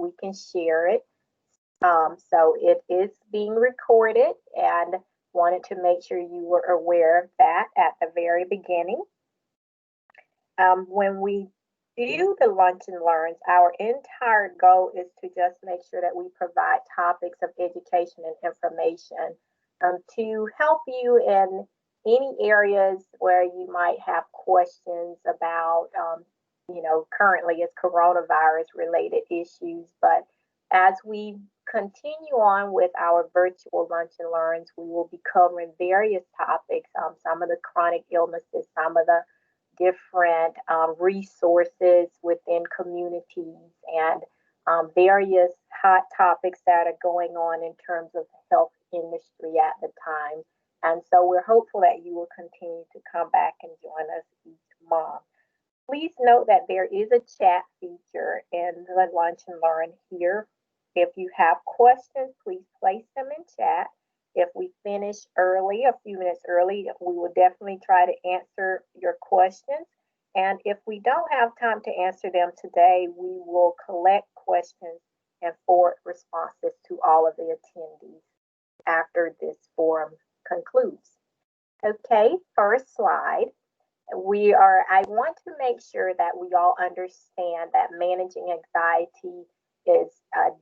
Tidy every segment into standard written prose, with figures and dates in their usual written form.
we can share it. So it is being recorded, and wanted to make sure you were aware of that at the very beginning. When we do the lunch and learns, our entire goal is to just make sure that we provide topics of education and information to help you in any areas where you might have questions about, currently it's coronavirus related issues. But as we continue on with our virtual lunch and learns, we will be covering various topics, some of the chronic illnesses, some of the different resources within communities, and various hot topics that are going on in terms of the health industry at the time. And so we're hopeful that you will continue to come back and join us each month. Please note that there is a chat feature in the Lunch and Learn here. If you have questions, please place them in chat. If we finish early, a few minutes early, we will definitely try to answer your questions. And if we don't have time to answer them today, we will collect questions and forward responses to all of the attendees after this forum concludes. Okay, first slide. I want to make sure that we all understand that managing anxiety is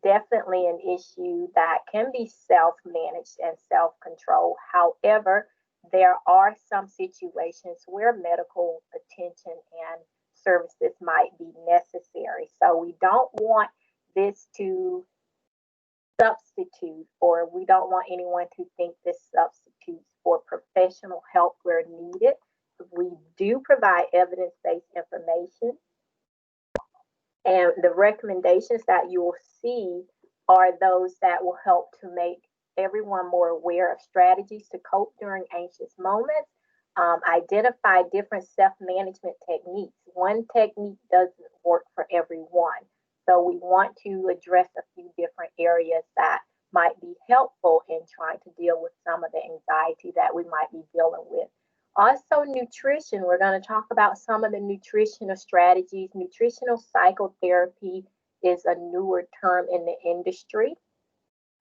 definitely an issue that can be self-managed and self-controlled. However, there are some situations where medical attention and services might be necessary. So we don't want this to substitute, or we don't want anyone to think this substitutes for professional help where needed. We do provide evidence-based information, and the recommendations that you will see are those that will help to make everyone more aware of strategies to cope during anxious moments, identify different self-management techniques. One technique doesn't work for everyone, so we want to address a few different areas that might be helpful in trying to deal with some of the anxiety that we might be dealing with. Also, nutrition. We're going to talk about some of the nutritional strategies. Nutritional psychotherapy is a newer term in the industry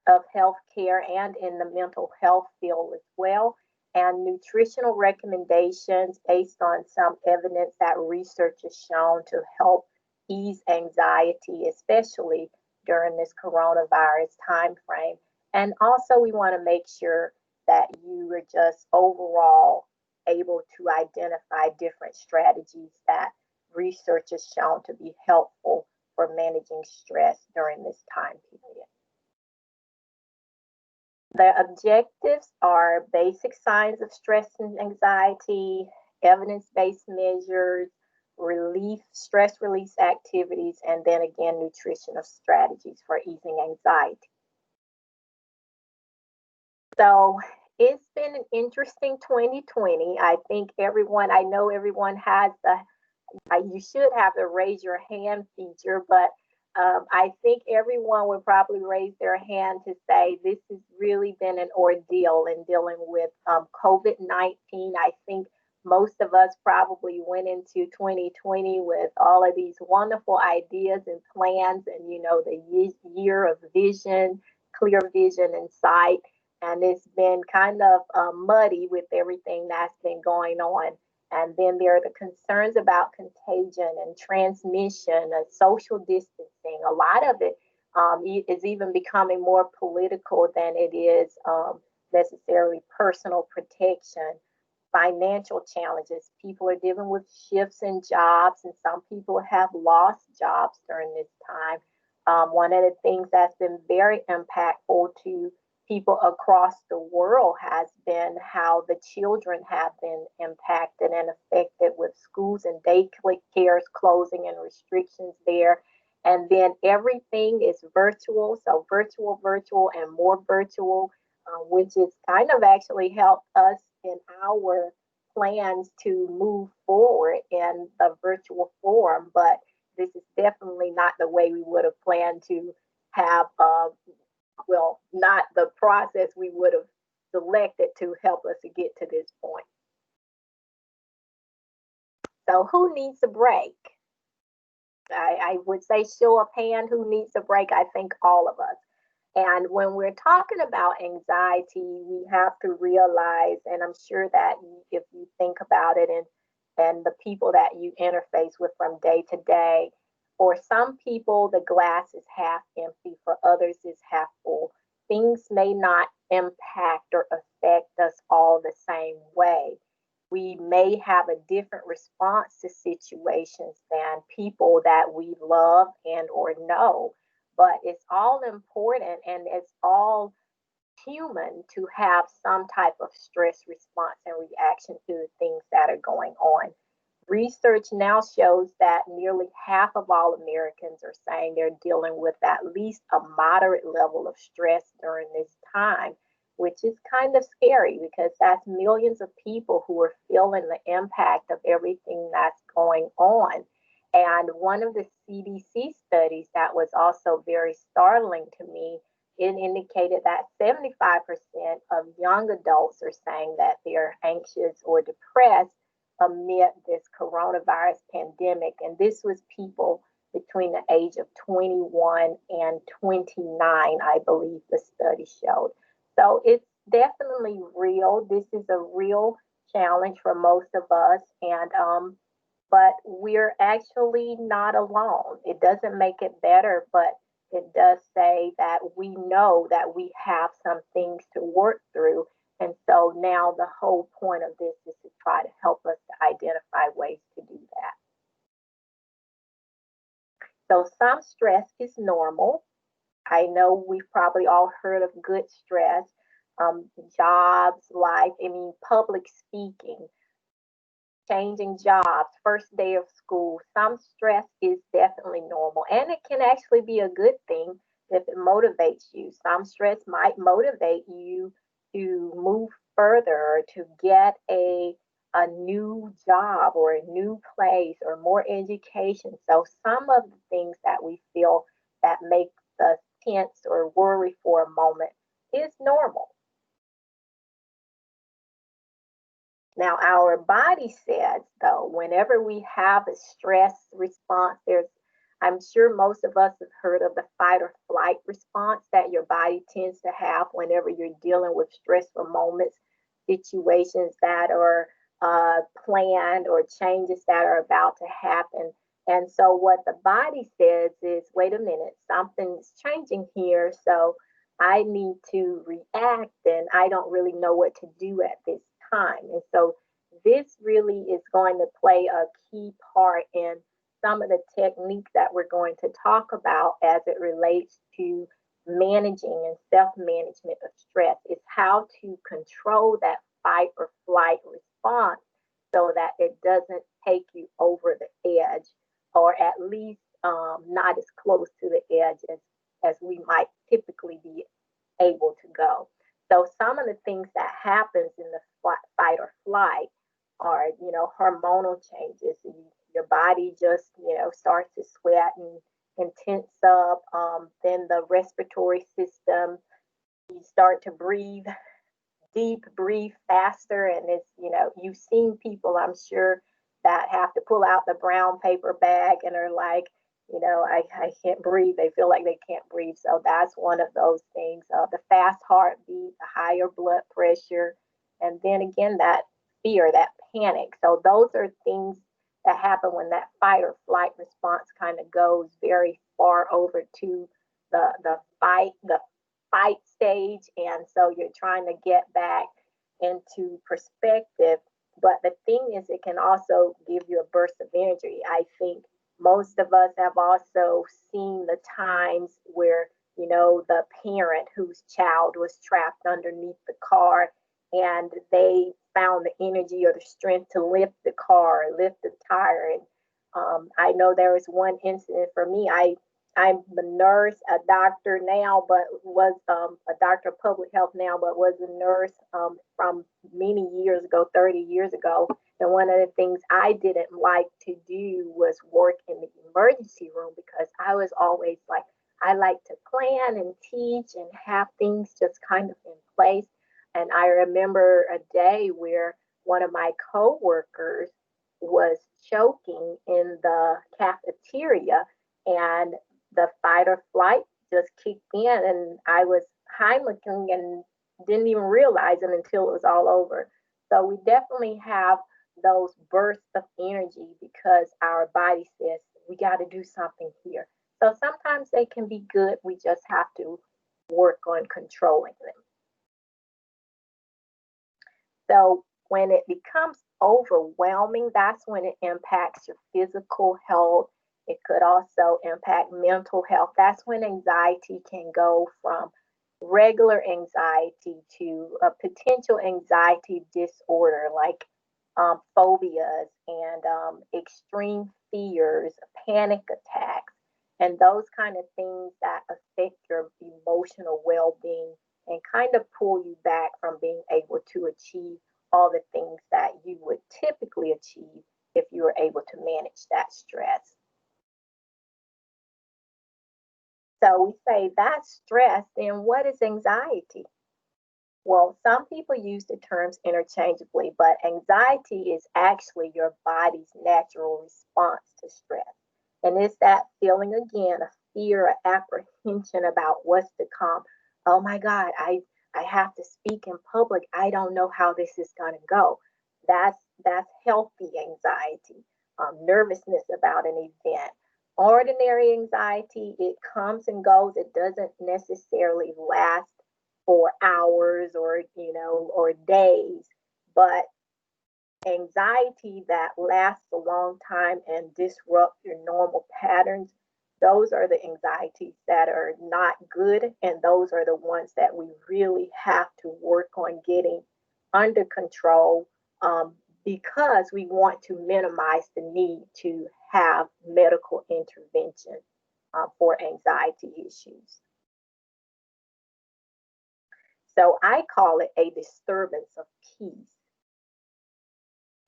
of healthcare and in the mental health field as well. And nutritional recommendations based on some evidence that research has shown to help ease anxiety, especially during this coronavirus time frame. And also, we want to make sure that you are just overall able to identify different strategies that research has shown to be helpful for managing stress during this time period. The objectives are basic signs of stress and anxiety, evidence-based measures, stress release activities, and then again, nutritional strategies for easing anxiety. So it's been an interesting 2020. I know everyone has you should have the raise your hand feature, but I think everyone would probably raise their hand to say this has really been an ordeal in dealing with COVID-19. I think most of us probably went into 2020 with all of these wonderful ideas and plans, and the year of vision, clear vision and sight. And it's been kind of muddy with everything that's been going on. And then there are the concerns about contagion and transmission, social distancing. A lot of it is even becoming more political than it is necessarily personal protection. Financial challenges. People are dealing with shifts in jobs, and some people have lost jobs during this time. One of the things that's been very impactful to people across the world has been how the children have been impacted and affected with schools and daycares closing and restrictions there. And then everything is virtual, so virtual, and more virtual, which has kind of actually helped us in our plans to move forward in a virtual form. But this is definitely not the way we would have planned to have not the process we would have selected to help us to get to this point. So who needs a break? I would say show of hand who needs a break. I think all of us. And when we're talking about anxiety, we have to realize, and I'm sure that if you think about it and the people that you interface with from day to day, for some people, the glass is half empty, for others, it's half full. Things may not impact or affect us all the same way. We may have a different response to situations than people that we love and or know, but it's all important and it's all human to have some type of stress response and reaction to the things that are going on. Research now shows that nearly half of all Americans are saying they're dealing with at least a moderate level of stress during this time, which is kind of scary because that's millions of people who are feeling the impact of everything that's going on. And one of the CDC studies that was also very startling to me, it indicated that 75% of young adults are saying that they're anxious or depressed amid this coronavirus pandemic. And this was people between the age of 21 and 29, I believe the study showed. So it's definitely real. This is a real challenge for most of us. And but we're actually not alone. It doesn't make it better, but it does say that we know that we have some things to work through. And so now the whole point of this is to try to help us to identify ways to do that. So some stress is normal. I know we've probably all heard of good stress, jobs, life, I mean, public speaking, changing jobs, first day of school. Some stress is definitely normal, and it can actually be a good thing if it motivates you. Some stress might motivate you to move further or to get a new job or a new place or more education. So some of the things that we feel that make us tense or worry for a moment is normal. Now, our body says, though, whenever we have a stress response, I'm sure most of us have heard of the fight or flight response that your body tends to have whenever you're dealing with stressful moments, situations that are planned or changes that are about to happen. And so, what the body says is, wait a minute, something's changing here. So, I need to react, and I don't really know what to do at this time. And so this really is going to play a key part in some of the techniques that we're going to talk about as it relates to managing and self-management of stress. Is how to control that fight or flight response so that it doesn't take you over the edge, or at least not as close to the edge as we might typically be able to go. So some of the things that happens in the fight or flight are, hormonal changes. Your body just, starts to sweat and tense up. Then the respiratory system, you start to breathe deep, breathe faster. And it's, you've seen people, I'm sure, that have to pull out the brown paper bag and are like, I can't breathe. They feel like they can't breathe. So that's one of those things. The fast heartbeat, the higher blood pressure, and then again, that fear, that panic. So those are things that happen when that fight or flight response kind of goes very far over to the fight stage, and so you're trying to get back into perspective. But the thing is, it can also give you a burst of energy. I think most of us have also seen the times where, the parent whose child was trapped underneath the car and they found the energy or the strength to lift the car, lift the tire. And I know there was one incident for me. I'm a nurse, a doctor now, but was a doctor of public health now, but was a nurse from many years ago, 30 years ago. And one of the things I didn't like to do was work in the emergency room because I was always like, I like to plan and teach and have things just kind of in place. And I remember a day where one of my coworkers was choking in the cafeteria, and the fight or flight just kicked in, and I was Heimliching and didn't even realize it until it was all over. So we definitely have those bursts of energy because our body says we got to do something here. So sometimes they can be good. We just have to work on controlling them. So when it becomes overwhelming, that's when it impacts your physical health. It could also impact mental health. That's when anxiety can go from regular anxiety to a potential anxiety disorder like phobias and extreme fears, panic attacks, and those kind of things that affect your emotional well-being and kind of pull you back from being able to achieve all the things that you would typically achieve if you were able to manage that stress. So we say that's stress, then what is anxiety? Well, some people use the terms interchangeably, but anxiety is actually your body's natural response to stress. And it's that feeling again of fear or apprehension about what's to come. Oh my God, I have to speak in public. I don't know how this is gonna go. That's healthy anxiety, nervousness about an event. Ordinary anxiety, it comes and goes. It doesn't necessarily last for hours or or days, but anxiety that lasts a long time and disrupt your normal patterns, those are the anxieties that are not good, and those are the ones that we really have to work on getting under control, because we want to minimize the need to have medical intervention for anxiety issues. So I call it a disturbance of peace.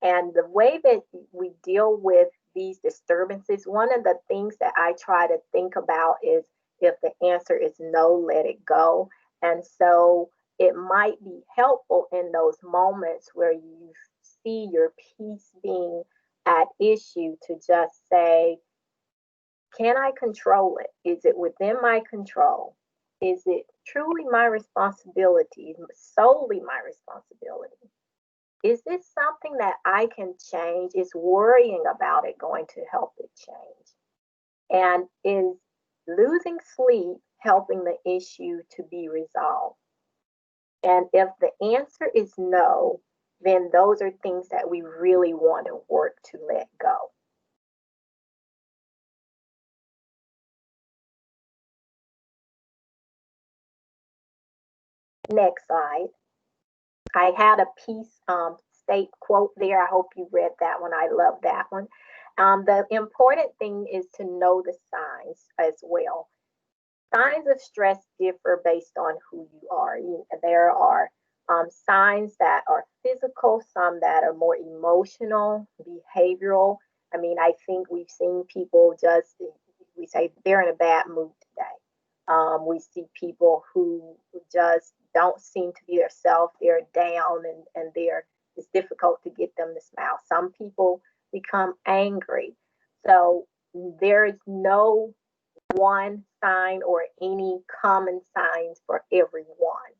And the way that we deal with these disturbances, one of the things that I try to think about is if the answer is no, let it go. And so it might be helpful in those moments where you see your peace being at issue to just say, can I control it? Is it within my control? Is it truly my responsibility, solely my responsibility? Is this something that I can change? Is worrying about it going to help it change? And is losing sleep helping the issue to be resolved? And if the answer is no, then those are things that we really want to work to let go. Next slide. I had a piece state quote there. I hope you read that one. I love that one. The important thing is to know the signs as well. Signs of stress differ based on who you are. There are signs that are physical, some that are more emotional, behavioral. I mean, I think we've seen people just, we say they're in a bad mood today. We see people who just don't seem to be themselves. They're down and it's difficult to get them to smile. Some people become angry. So there is no one sign or any common signs for everyone.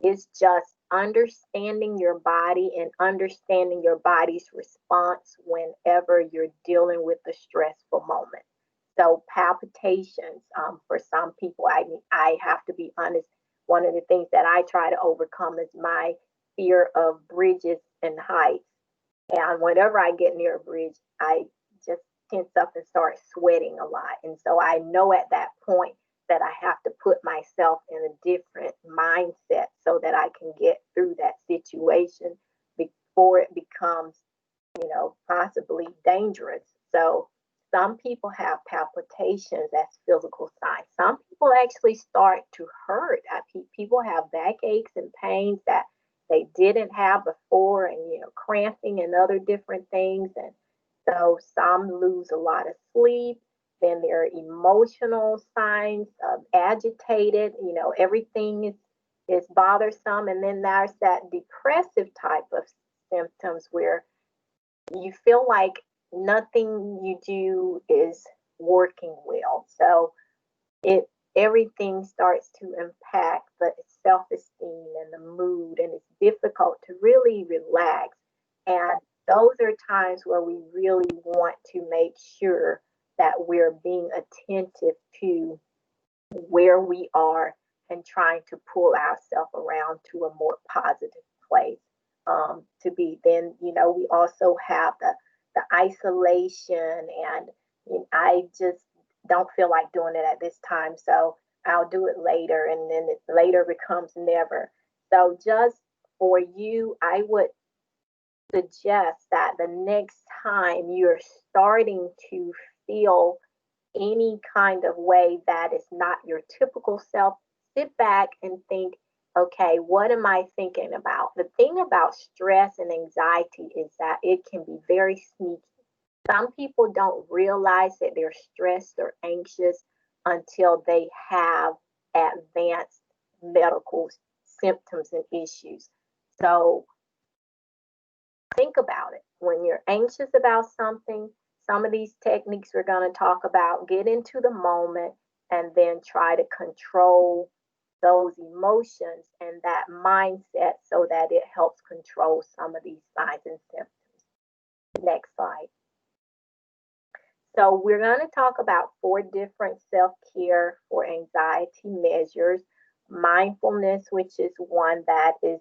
It's just understanding your body and understanding your body's response whenever you're dealing with a stressful moment. So palpitations, for some people, I have to be honest. One of the things that I try to overcome is my fear of bridges and heights. And whenever I get near a bridge, I just tense up and start sweating a lot. And so I know at that point that I have to put myself in a different mindset so that I can get through that situation before it becomes, possibly dangerous. So some people have palpitations as physical signs. Some people actually start to hurt. People have backaches and pains that they didn't have before, and cramping and other different things. And so some lose a lot of sleep. Then there are emotional signs of agitated. Everything is bothersome. And then there's that depressive type of symptoms where you feel like nothing you do is working well. So it everything starts to impact the self-esteem and the mood, and it's difficult to really relax. And those are times where we really want to make sure that we're being attentive to where we are and trying to pull ourselves around to a more positive place, to be. Then, we also have the isolation, and I just don't feel like doing it at this time, so I'll do it later, and then later becomes never. So just for you, I would suggest that the next time you're starting to feel any kind of way that is not your typical self, sit back and think, okay, what am I thinking about? The thing about stress and anxiety is that it can be very sneaky. Some people don't realize that they're stressed or anxious until they have advanced medical symptoms and issues. So think about it. When you're anxious about something, some of these techniques we're going to talk about, get into the moment and then try to control those emotions and that mindset so that it helps control some of these signs and symptoms. Next slide. So we're going to talk about 4 different self-care for anxiety measures. Mindfulness, which is one that is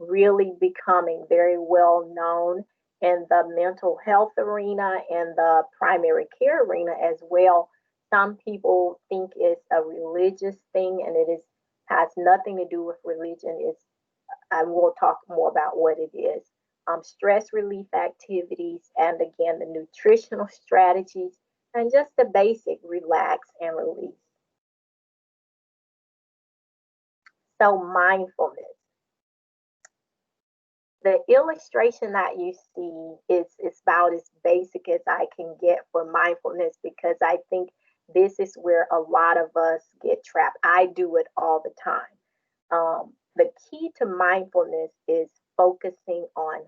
really becoming very well known in the mental health arena and the primary care arena as well. Some people think it's a religious thing, and it is has nothing to do with religion. I will talk more about what it is. Stress relief activities, and again, the nutritional strategies, and just the basic relax and release. So, mindfulness. The illustration that you see is about as basic as I can get for mindfulness, because I think this is where a lot of us get trapped. I do it all the time. The key to mindfulness is focusing on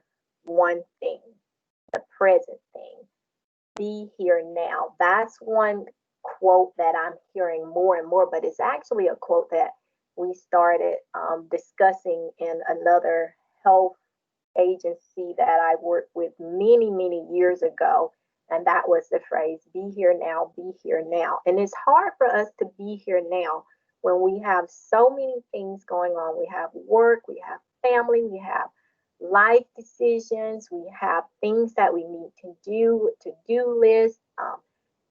one thing, the present thing. Be here now. That's one quote that I'm hearing more and more, but it's actually a quote that we started discussing in another health agency that I worked with many, many years ago. And that was the phrase, be here now, be here now. And it's hard for us to be here now when we have so many things going on. We have work, we have family, we have life decisions, we have things that we need to do, to-do lists,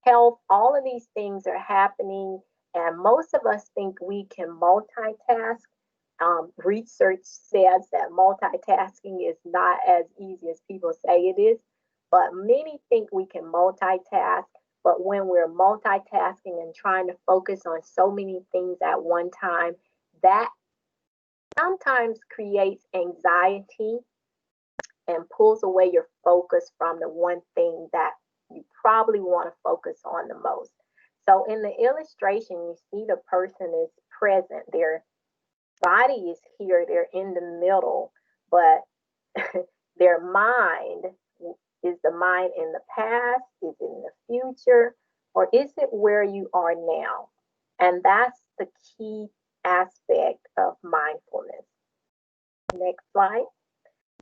health, all of these things are happening. And most of us think we can multitask. Research says that multitasking is not as easy as people say it is, but many think we can multitask. But when we're multitasking and trying to focus on so many things at one time, that sometimes creates anxiety and pulls away your focus from the one thing that you probably want to focus on the most. So in the illustration, you see the person is present. Their body is here, they're in the middle, but their mind, is the mind in the past, is it in the future, or is it where you are now? And that's the key aspect of mindfulness. Next slide.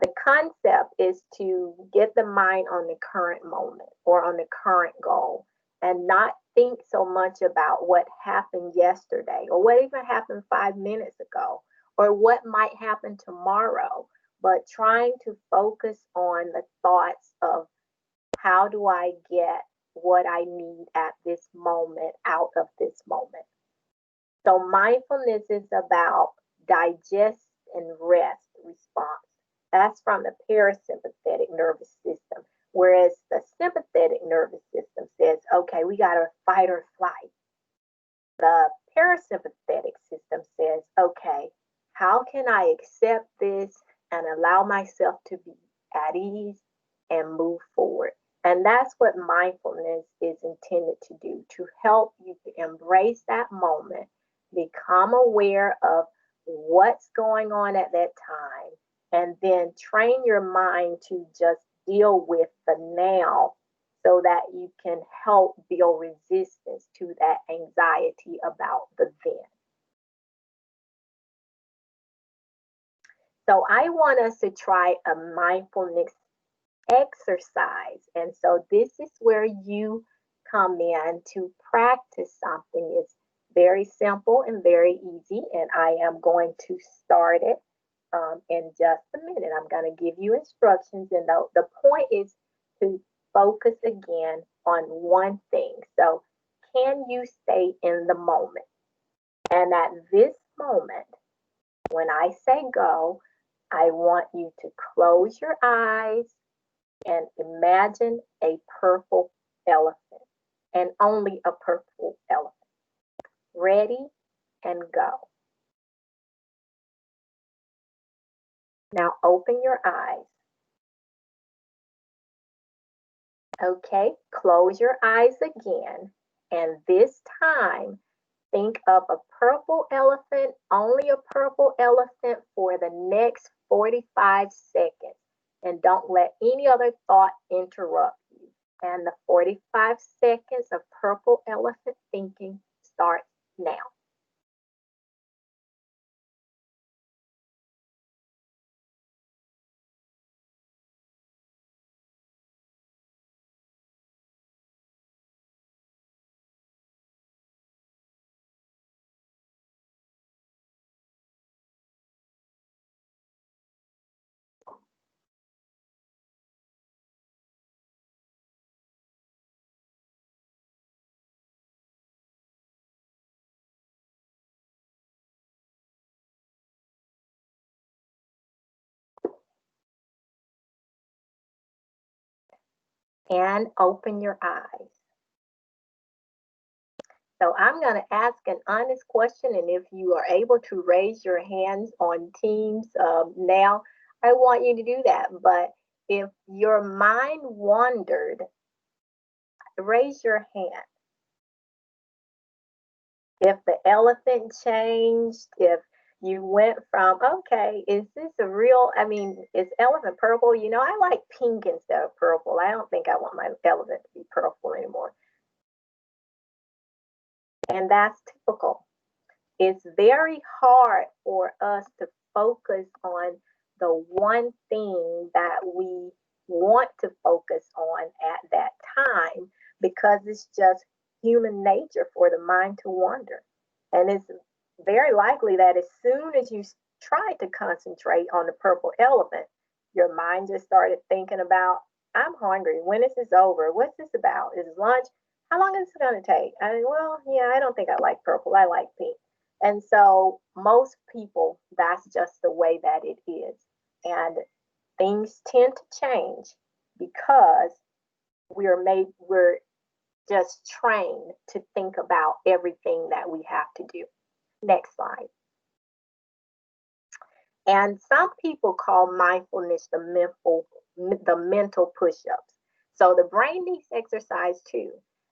The concept is to get the mind on the current moment or on the current goal, and not think so much about what happened yesterday or what even happened 5 minutes ago or what might happen tomorrow, but trying to focus on the thoughts of how do I get what I need at this moment out of this moment. So mindfulness is about digest and rest response. That's from the parasympathetic nervous system. Whereas the sympathetic nervous system says, okay, we got to fight or flight. The parasympathetic system says, okay, how can I accept this and allow myself to be at ease and move forward? And that's what mindfulness is intended to do, to help you to embrace that moment, become aware of what's going on at that time, and then train your mind to just deal with the now so that you can help build resistance to that anxiety about the then. So I want us to try a mindfulness exercise. And so this is where you come in to practice something. It's very simple and very easy, and I am going to start it in just a minute. I'm going to give you instructions, and the point is to focus again on one thing. So can you stay in the moment? And at this moment, when I say go, I want you to close your eyes and imagine a purple elephant, and only a purple elephant. Ready and go. Now open your eyes. Okay, close your eyes again, and this time think of a purple elephant, only a purple elephant for the next 45 seconds. And don't let any other thought interrupt you. And the 45 seconds of purple elephant thinking starts now. And open your eyes. So I'm going to ask an honest question, and if you are able to raise your hands on Teams now, I want you to do that. But if your mind wandered, raise your hand. If the elephant changed, if you went from, okay, is this a real, I mean, is elephant purple? You know, I like pink instead of purple. I don't think I want my elephant to be purple anymore. And that's typical. It's very hard for us to focus on the one thing that we want to focus on at that time, because it's just human nature for the mind to wander. And it's very likely that as soon as you try to concentrate on the purple elephant, your mind just started thinking about, I'm hungry. When is this over? What's this about? Is lunch? How long is it going to take? Well, yeah, I don't think I like purple. I like pink. And so most people, that's just the way that it is. And things tend to change because we're just trained to think about everything that we have to do. Next slide. And some people call mindfulness the mental push-ups. So the brain needs exercise too.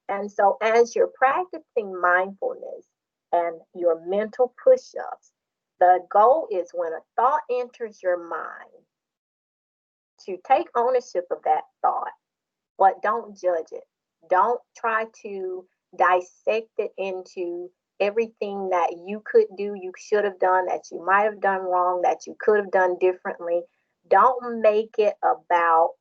And so as you're practicing mindfulness and your mental push-ups, the goal is when a thought enters your mind to take ownership of that thought, but don't judge it. Don't try to dissect it into everything that you could do, you should have done, that you might have done wrong, that you could have done differently. Don't make it about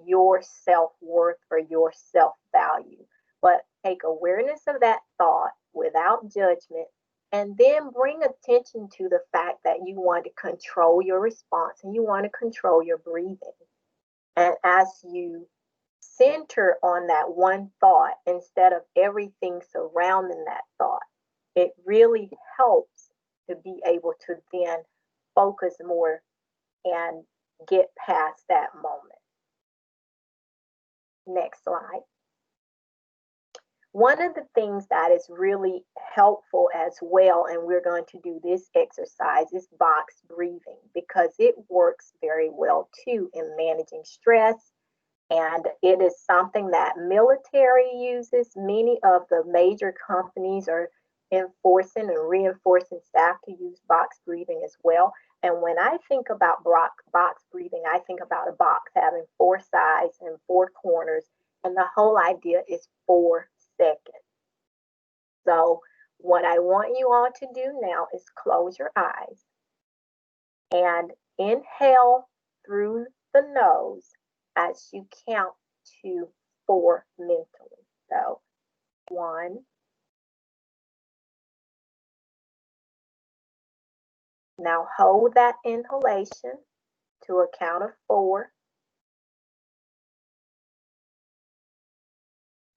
your self-worth or your self-value, but take awareness of that thought without judgment, and then bring attention to the fact that you want to control your response and you want to control your breathing. And as you center on that one thought instead of everything surrounding that thought, it really helps to be able to then focus more and get past that moment. Next slide. One of the things that is really helpful as well, and we're going to do this exercise, is box breathing, because it works very well too in managing stress. And it is something that military uses. Many of the major companies are enforcing and reinforcing staff to use box breathing as well. And when I think about box breathing, I think about a box having 4 sides and 4 corners, And the whole idea is 4 seconds. So what I want you all to do now is close your eyes and inhale through the nose as you count to 4 mentally. So 1. Now hold that inhalation to a count of 4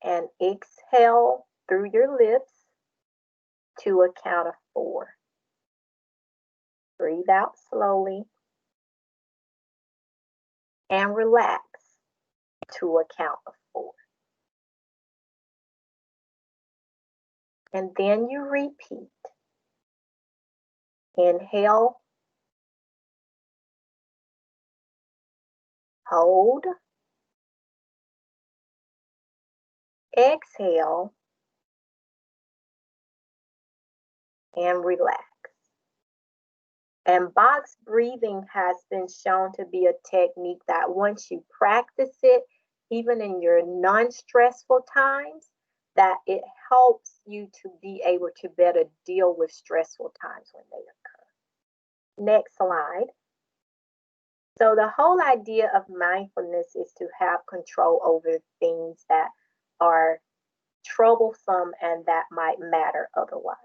and exhale through your lips to a count of 4. Breathe out slowly and relax to a count of 4. And then you repeat. Inhale, hold, exhale, and relax. And box breathing has been shown to be a technique that once you practice it, even in your non-stressful times, that it helps you to be able to better deal with stressful times when they occur. Next slide. So the whole idea of mindfulness is to have control over things that are troublesome and that might matter otherwise.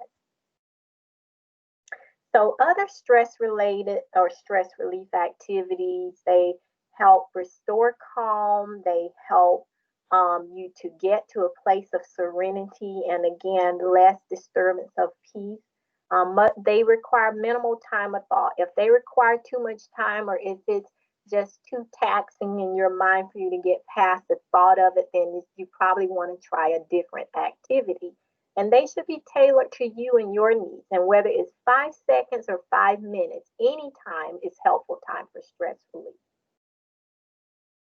So other stress related or stress relief activities, they help restore calm, they help you to get to a place of serenity and again, less disturbance of peace. But they require minimal time of thought. If they require too much time or if it's just too taxing in your mind for you to get past the thought of it, then you probably want to try a different activity. And they should be tailored to you and your needs. And whether it's 5 seconds or 5 minutes, any time is helpful time for stress relief.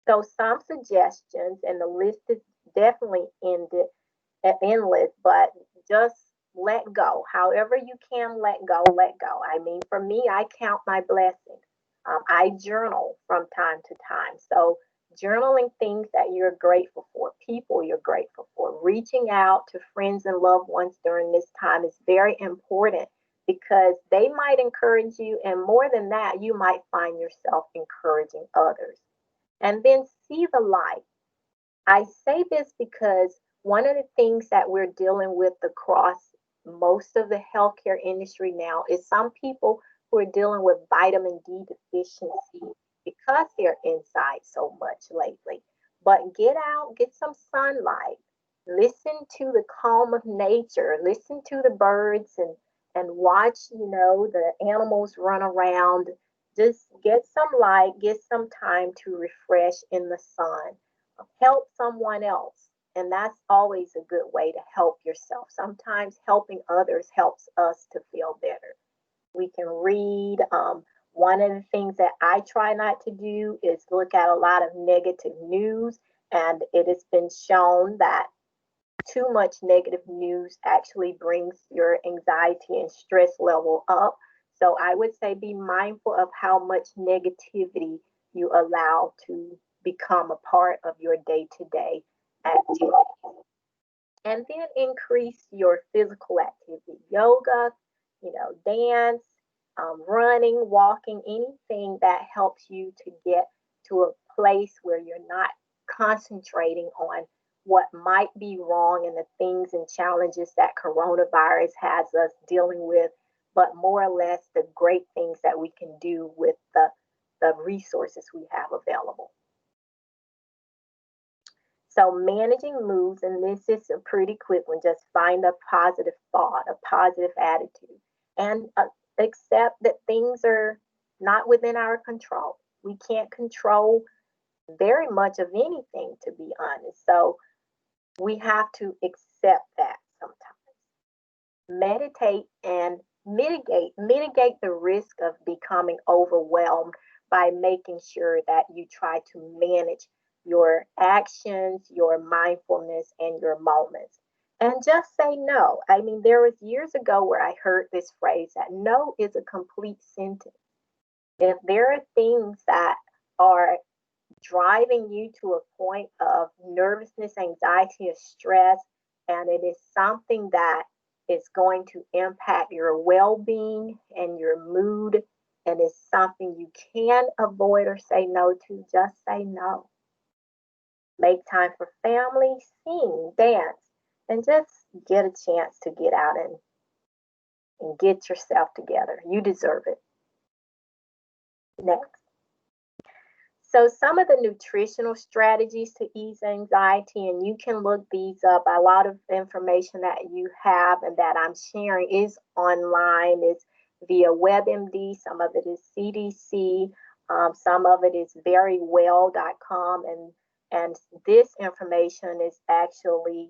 So some suggestions, and the list is definitely endless, but just let go. However you can let go, let go. I mean, for me, I count my blessings. I journal from time to time. So journaling things that you're grateful for, people you're grateful for, reaching out to friends and loved ones during this time is very important because they might encourage you. And more than that, you might find yourself encouraging others. And then see the light. I say this because one of the things that we're dealing with across most of the healthcare industry now is some people who are dealing with vitamin D deficiency because they're inside so much lately. But get out, get some sunlight, listen to the calm of nature, listen to the birds and watch, the animals run around. Just get some light, get some time to refresh in the sun. Help someone else. And that's always a good way to help yourself. Sometimes helping others helps us to feel better. We can read. One of the things that I try not to do is look at a lot of negative news. And it has been shown that too much negative news actually brings your anxiety and stress level up. So I would say be mindful of how much negativity you allow to become a part of your day-to-day activity. And then increase your physical activity, yoga, dance, running, walking, anything that helps you to get to a place where you're not concentrating on what might be wrong and the things and challenges that coronavirus has us dealing with, but more or less the great things that we can do with the resources we have available. So managing moods, and this is a pretty quick one, just find a positive thought, a positive attitude, and accept that things are not within our control. We can't control very much of anything, to be honest. So we have to accept that sometimes. Meditate and mitigate the risk of becoming overwhelmed by making sure that you try to manage your actions, your mindfulness, and your moments. And just say no. I mean, there was years ago where I heard this phrase that no is a complete sentence. If there are things that are driving you to a point of nervousness, anxiety, or stress, and it is something that is going to impact your well-being and your mood, and it's something you can avoid or say no to, just say no. Make time for family, sing, dance, and just get a chance to get out and get yourself together. You deserve it. Next. So some of the nutritional strategies to ease anxiety, and you can look these up. A lot of information that you have and that I'm sharing is online, is via WebMD, some of it is CDC, some of it is verywell.com, and this information is actually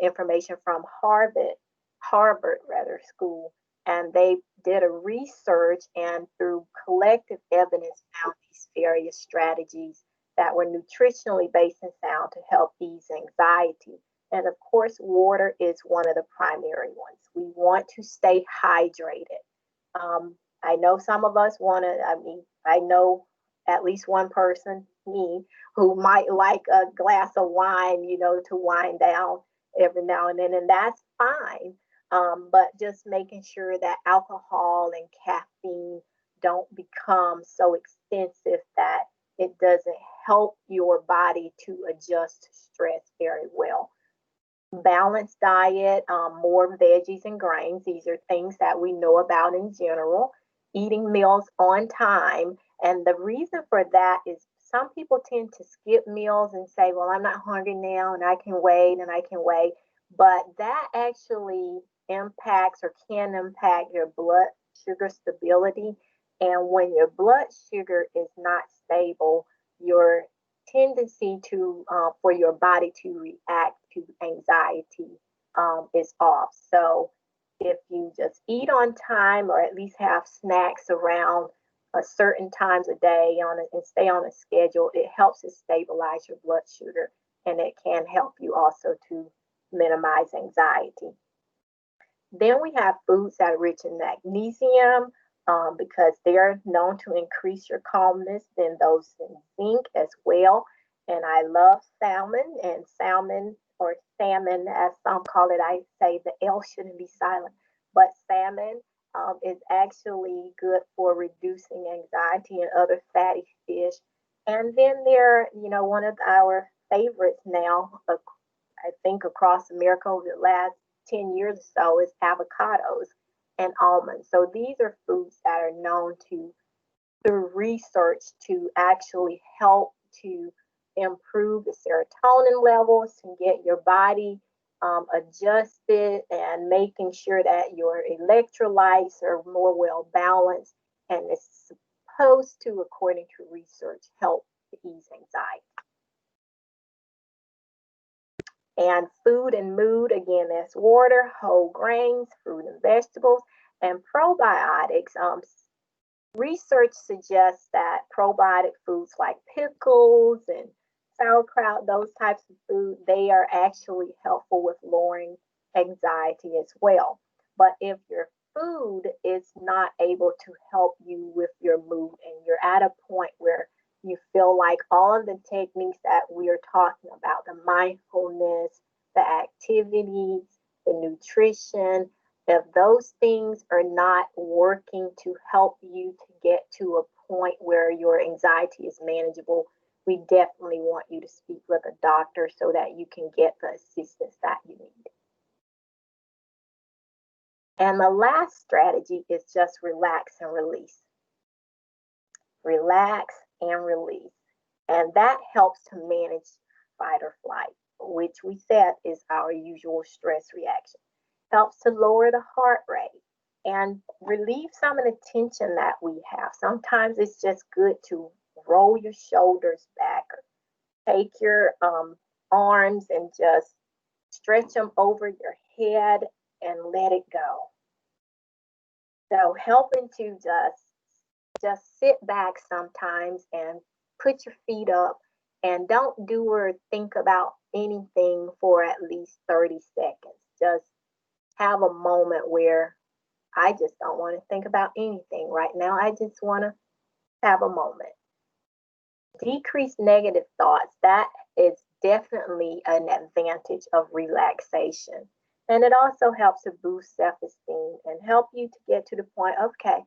information from Harvard rather school, and they did a research and through collective evidence found these various strategies that were nutritionally based and found to help ease anxiety. And of course, water is one of the primary ones. We want to stay hydrated. I know some of us want to, I know at least one person, me, who might like a glass of wine, to wind down every now and then, and that's fine. But just making sure that alcohol and caffeine don't become so extensive that it doesn't help your body to adjust to stress very well. Balanced diet, more veggies and grains. These are things that we know about in general. Eating meals on time. And the reason for that is some people tend to skip meals and say, well, I'm not hungry now and I can wait and I can wait. But that actually impacts or can impact your blood sugar stability. And when your blood sugar is not stable, your tendency to for your body to react to anxiety is off. So if you just eat on time or at least have snacks around a certain times a day and stay on a schedule, it helps to stabilize your blood sugar, and it can help you also to minimize anxiety. Then we have foods that are rich in magnesium because they're known to increase your calmness. Then those in zinc as well. And I love salmon, and salmon or salmon, as some call it. I say the L shouldn't be silent, but salmon is actually good for reducing anxiety and other fatty fish. And then one of our favorites now, I think across America over the last 10 years or so, is avocados and almonds. So these are foods that are known to, through research, to actually help to improve the serotonin levels, to get your body adjusted and making sure that your electrolytes are more well balanced. And it's supposed to, according to research, help to ease anxiety. And food and mood, again, that's water, whole grains, fruit and vegetables, and probiotics. Research suggests that probiotic foods like pickles and sauerkraut, those types of food, they are actually helpful with lowering anxiety as well. But if your food is not able to help you with your mood and you're at a point where you feel like all of the techniques that we are talking about, the mindfulness, the activities, the nutrition, if those things are not working to help you to get to a point where your anxiety is manageable, we definitely want you to speak with a doctor so that you can get the assistance that you need. And the last strategy is just relax and release. Relax and release. And that helps to manage fight or flight, which we said is our usual stress reaction. Helps to lower the heart rate and relieve some of the tension that we have. Sometimes it's just good to roll your shoulders back, or take your arms and just stretch them over your head and let it go. So helping to just sit back sometimes and put your feet up and don't do or think about anything for at least 30 seconds. Just have a moment where I just don't want to think about anything right now. I just want to have a moment. decrease negative thoughts. That is definitely an advantage of relaxation. And it also helps to boost self-esteem and help you to get to the point, okay,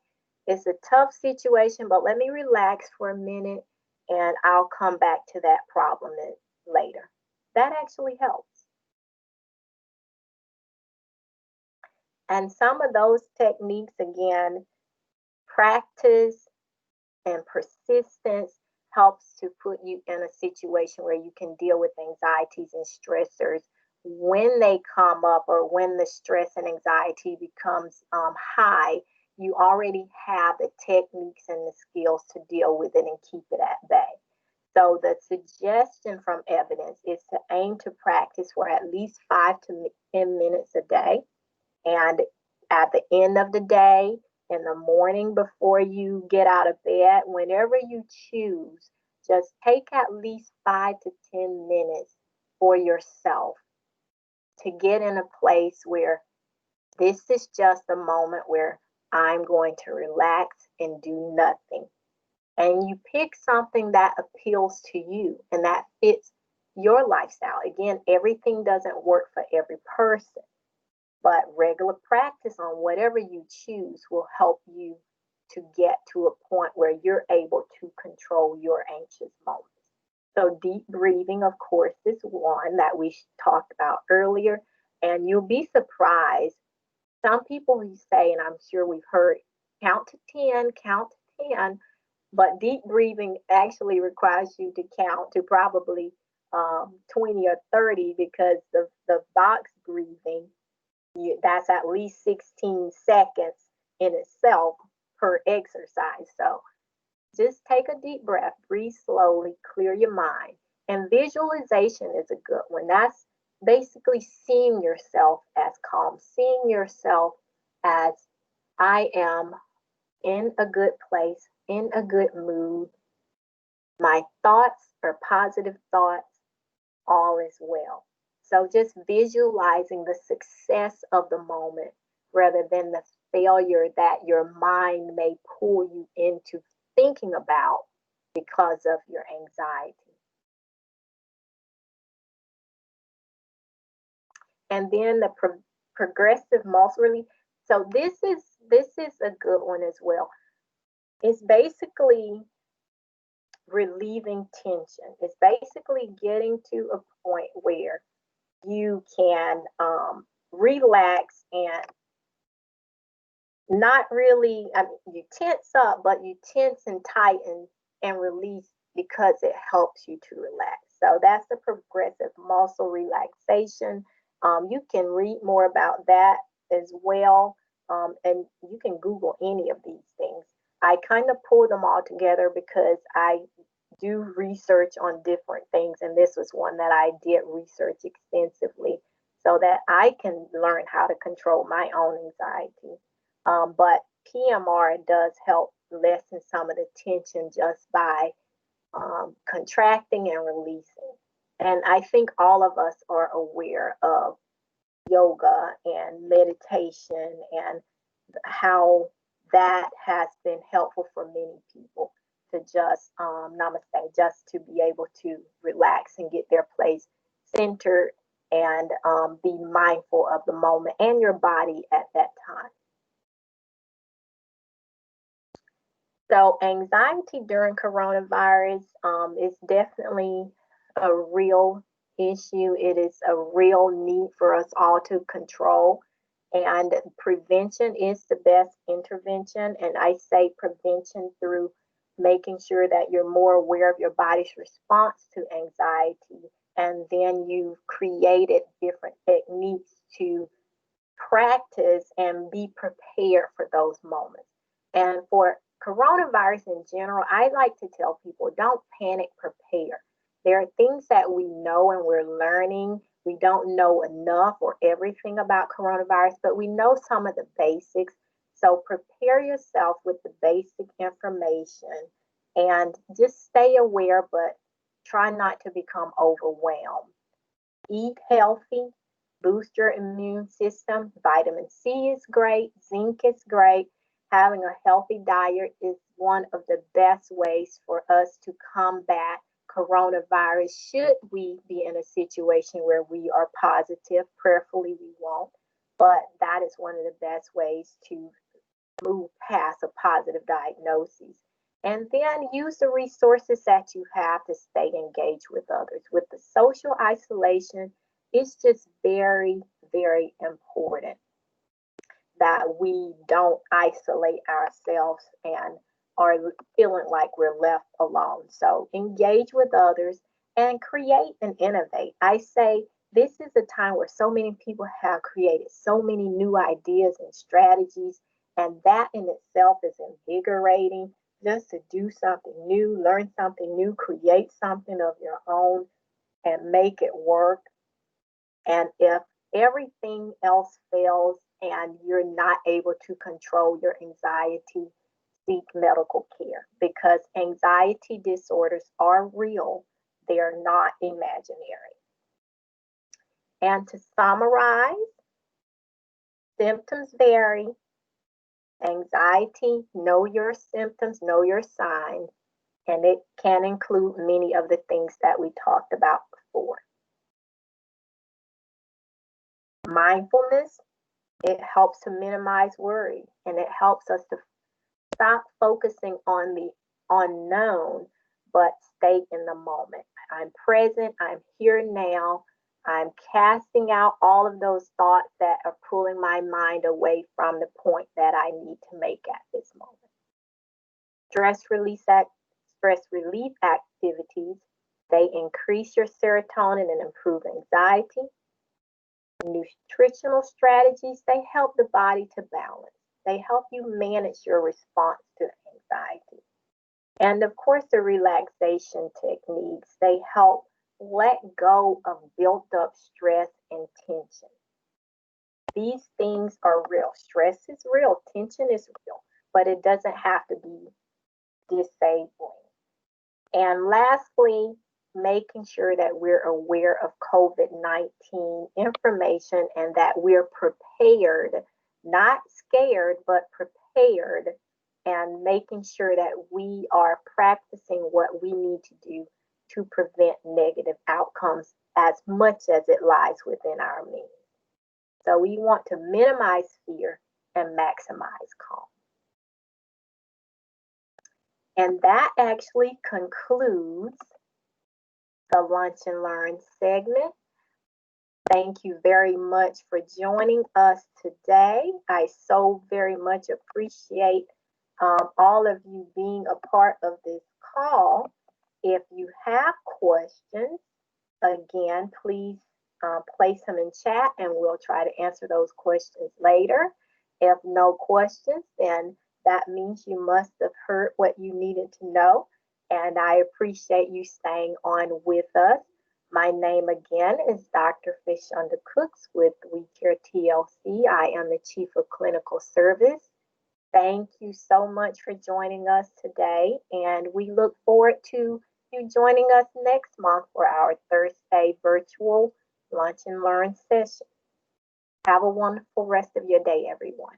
it's a tough situation, but let me relax for a minute and I'll come back to that problem later. That actually helps. And some of those techniques, again, practice and persistence helps to put you in a situation where you can deal with anxieties and stressors when they come up, or when the stress and anxiety becomes high. You already have the techniques and the skills to deal with it and keep it at bay. So the suggestion from evidence is to aim to practice for at least 5 to 10 minutes a day. And at the end of the day, in the morning before you get out of bed, whenever you choose, just take at least 5 to 10 minutes for yourself to get in a place where this is just a moment where I'm going to relax and do nothing. And you pick something that appeals to you and that fits your lifestyle. Again, everything doesn't work for every person, but regular practice on whatever you choose will help you to get to a point where you're able to control your anxious moments. So deep breathing, of course, is one that we talked about earlier, and you'll be surprised. Some people who say, and I'm sure we've heard, count to 10, count to 10, but deep breathing actually requires you to count to probably 20 or 30, because the box breathing, that's at least 16 seconds in itself per exercise. So just take a deep breath, breathe slowly, clear your mind. And visualization is a good one. That's basically seeing yourself as calm, seeing yourself as, I am in a good place, in a good mood. My thoughts are positive thoughts, all is well. So just visualizing the success of the moment rather than the failure that your mind may pull you into thinking about because of your anxiety. And then the progressive muscle release. So this is a good one as well. It's basically relieving tension. It's basically getting to a point where you can relax and not really, I mean, you tense up, but you tense and tighten and release because it helps you to relax. So that's the progressive muscle relaxation. You can read more about that as well, and you can Google any of these things. I kind of pull them all together because I do research on different things, and this was one that I did research extensively so that I can learn how to control my own anxiety. But PMR does help lessen some of the tension just by contracting and releasing. And I think all of us are aware of yoga and meditation and how that has been helpful for many people to just namaste, just to be able to relax and get their place centered and be mindful of the moment and your body at that time. So anxiety during coronavirus is definitely a real issue. It is a real need for us all to control. And prevention is the best intervention. And I say prevention through making sure that you're more aware of your body's response to anxiety. And then you've created different techniques to practice and be prepared for those moments. And for coronavirus in general, I like to tell people, don't panic, prepare. There are things that we know and we're learning. We don't know enough or everything about coronavirus, but we know some of the basics. So prepare yourself with the basic information and just stay aware, but try not to become overwhelmed. Eat healthy, boost your immune system. Vitamin C is great, zinc is great, Having a healthy diet is one of the best ways for us to combat coronavirus should we be in a situation where we are positive. Prayerfully, we won't, but that is one of the best ways to move past a positive diagnosis. And then use the resources that you have to stay engaged with others. With the social isolation, it's just very, very important that we don't isolate ourselves and are feeling like we're left alone. So engage with others and create and innovate. I say this is a time where so many people have created so many new ideas and strategies, and that in itself is invigorating just to do something new, learn something new, create something of your own, and make it work. And if everything else fails and you're not able to control your anxiety, seek medical care because anxiety disorders are real. They are not imaginary. And to summarize, symptoms vary. Anxiety, know your symptoms, know your signs, and it can include many of the things that we talked about before. Mindfulness, it helps to minimize worry and it helps us to stop focusing on the unknown, but stay in the moment. I'm present, I'm here now, I'm casting out all of those thoughts that are pulling my mind away from the point that I need to make at this moment. Stress relief activities, they increase your serotonin and improve anxiety. Nutritional strategies, they help the body to balance. They help you manage your response to anxiety. And of course, the relaxation techniques, they help let go of built up stress and tension. These things are real. Stress is real, tension is real, but it doesn't have to be disabling. And lastly, making sure that we're aware of COVID-19 information and that we're prepared, not scared, but prepared, and making sure that we are practicing what we need to do to prevent negative outcomes as much as it lies within our means. So we want to minimize fear and maximize calm. And that actually concludes the Lunch and Learn segment. Thank you very much for joining us today. I so very much appreciate all of you being a part of this call. If you have questions, again, please place them in chat and we'll try to answer those questions later. If no questions, then that means you must have heard what you needed to know. And I appreciate you staying on with us. My name again is Dr. Fishunda Cooks with We Care TLC. I am the Chief of Clinical Service. Thank you so much for joining us today. And we look forward to you joining us next month for our Thursday virtual Lunch and Learn session. Have a wonderful rest of your day, everyone.